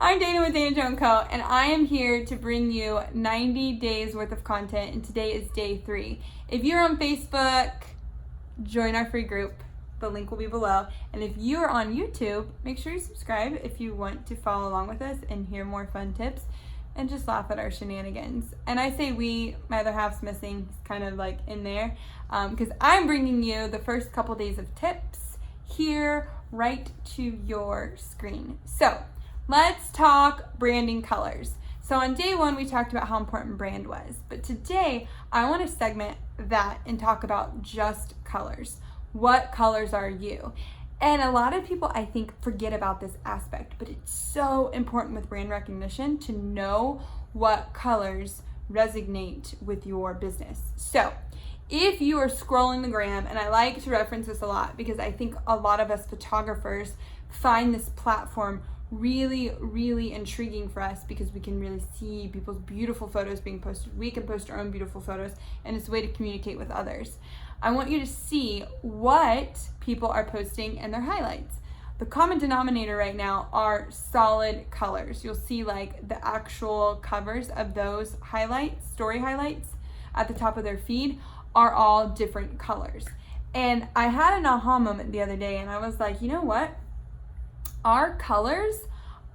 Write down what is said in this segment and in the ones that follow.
I'm Dana with Dana Jo & Co. and I am here to bring you 90 days worth of content, and today is day 3. If you're on Facebook, join our free group. The link will be below. And if you're on YouTube, make sure you subscribe if you want to follow along with us and hear more fun tips and just laugh at our shenanigans. And I say we, my other half's missing, he's kind of like in there, because I'm bringing you the first couple days of tips here right to your screen. So let's talk branding colors. So on day 1, we talked about how important brand was, but today I want to segment that and talk about just colors. What colors are you? And a lot of people, I think, forget about this aspect, but it's so important with brand recognition to know what colors resonate with your business. So if you are scrolling the gram, and I like to reference this a lot because I think a lot of us photographers find this platform really, really intriguing for us because we can really see people's beautiful photos being posted. We can post our own beautiful photos, and it's a way to communicate with others. I want you to see what people are posting and their highlights. The common denominator right now are solid colors. You'll see like the actual covers of those highlights, story highlights at the top of their feed are all different colors. And I had an aha moment the other day, and I was like, you know what? Our colors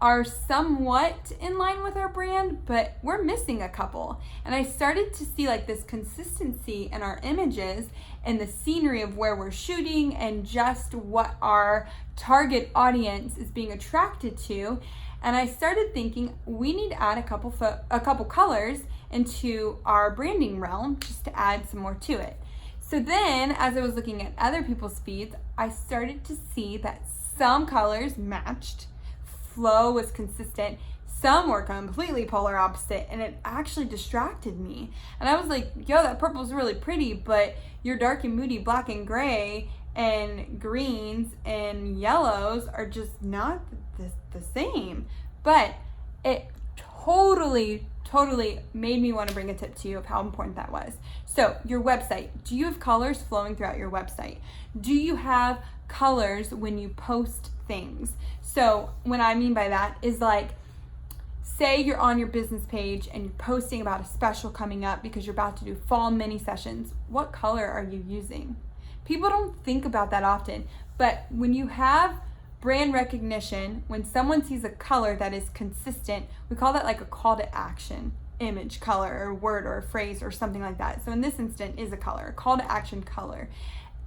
are somewhat in line with our brand, but we're missing a couple. And I started to see like this consistency in our images and the scenery of where we're shooting and just what our target audience is being attracted to. And I started thinking we need to add a couple colors into our branding realm just to add some more to it. So then as I was looking at other people's feeds, I started to see that some colors matched, flow was consistent, some were completely polar opposite, and it actually distracted me. And I was like, yo, that purple is really pretty, but your dark and moody black and gray and greens and yellows are just not the same. But it totally made me want to bring a tip to you of how important that was. So your website, do you have colors flowing throughout your website? Do you have colors when you post things? So what I mean by that is like, say you're on your business page and you're posting about a special coming up because you're about to do fall mini sessions. What color are you using? People don't think about that often, but when you have brand recognition, when someone sees a color that is consistent, we call that like a call to action image color or word or a phrase or something like that. So in this instant is a color, a call to action color.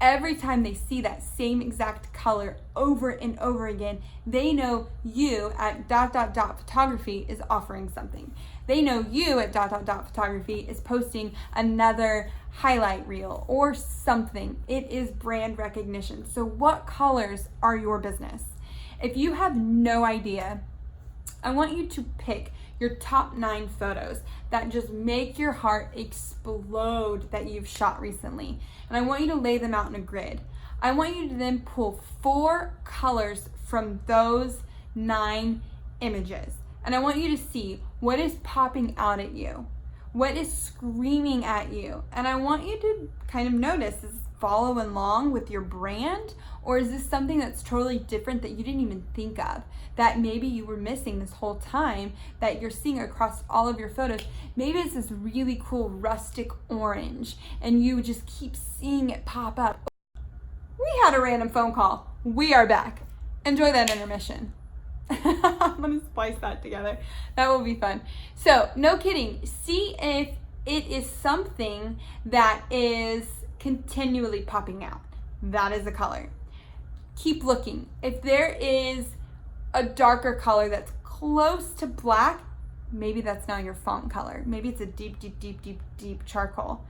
Every time they see that same exact color over and over again, they know you at ... photography is offering something. They know you at ... photography is posting another highlight reel or something. It is brand recognition. So what colors are your business? If you have no idea, I want you to pick your top 9 photos that just make your heart explode that you've shot recently. And I want you to lay them out in a grid. I want you to then pull 4 colors from those 9 images. And I want you to see what is popping out at you, what is screaming at you. And I want you to kind of notice, is this follow along with your brand, or is this something that's totally different that you didn't even think of, that maybe you were missing this whole time that you're seeing across all of your photos? Maybe it's this really cool rustic orange and you just keep seeing it pop up. We had a random phone call. We are back. Enjoy that intermission. I'm gonna splice that together. That will be fun. So no kidding, see if it is something that is continually popping out. That is a color. Keep looking. If there is a darker color that's close to black, maybe that's not your font color. Maybe it's a deep charcoal.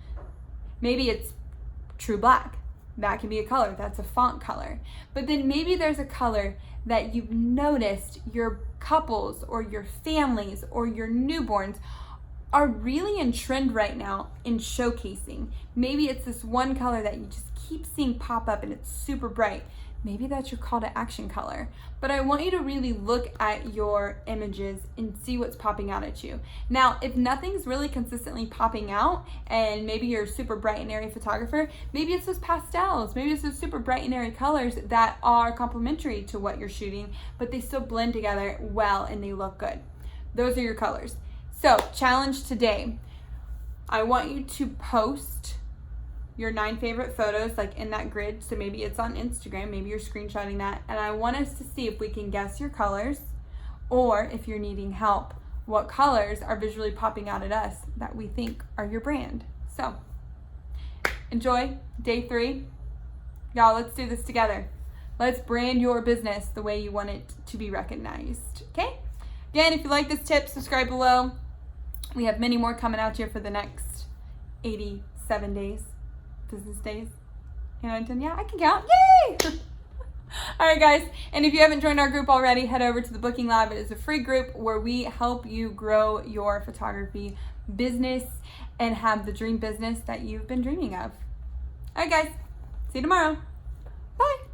Maybe it's true black. That can be a color. That's a font color. But then maybe there's a color that you've noticed your couples or your families or your newborns are really in trend right now in showcasing. Maybe it's this one color that you just keep seeing pop up and it's super bright. maybe that's your call to action color. But I want you to really look at your images and see what's popping out at you. Now, if nothing's really consistently popping out, and maybe you're a super bright and airy photographer, maybe it's those pastels, maybe it's those super bright and airy colors that are complementary to what you're shooting, but they still blend together well and they look good. Those are your colors. So, challenge today. I want you to post your 9 favorite photos like in that grid. So maybe it's on Instagram, maybe you're screenshotting that. And I want us to see if we can guess your colors, or if you're needing help, what colors are visually popping out at us that we think are your brand. So enjoy day 3. Y'all, let's do this together. Let's brand your business the way you want it to be recognized, okay? Again, if you like this tip, subscribe below. We have many more coming out here for the next 87 days. Business days. And yeah, I can count. Yay! All right, guys. And if you haven't joined our group already, head over to the Booking Lab. It is a free group where we help you grow your photography business and have the dream business that you've been dreaming of. All right, guys. See you tomorrow. Bye.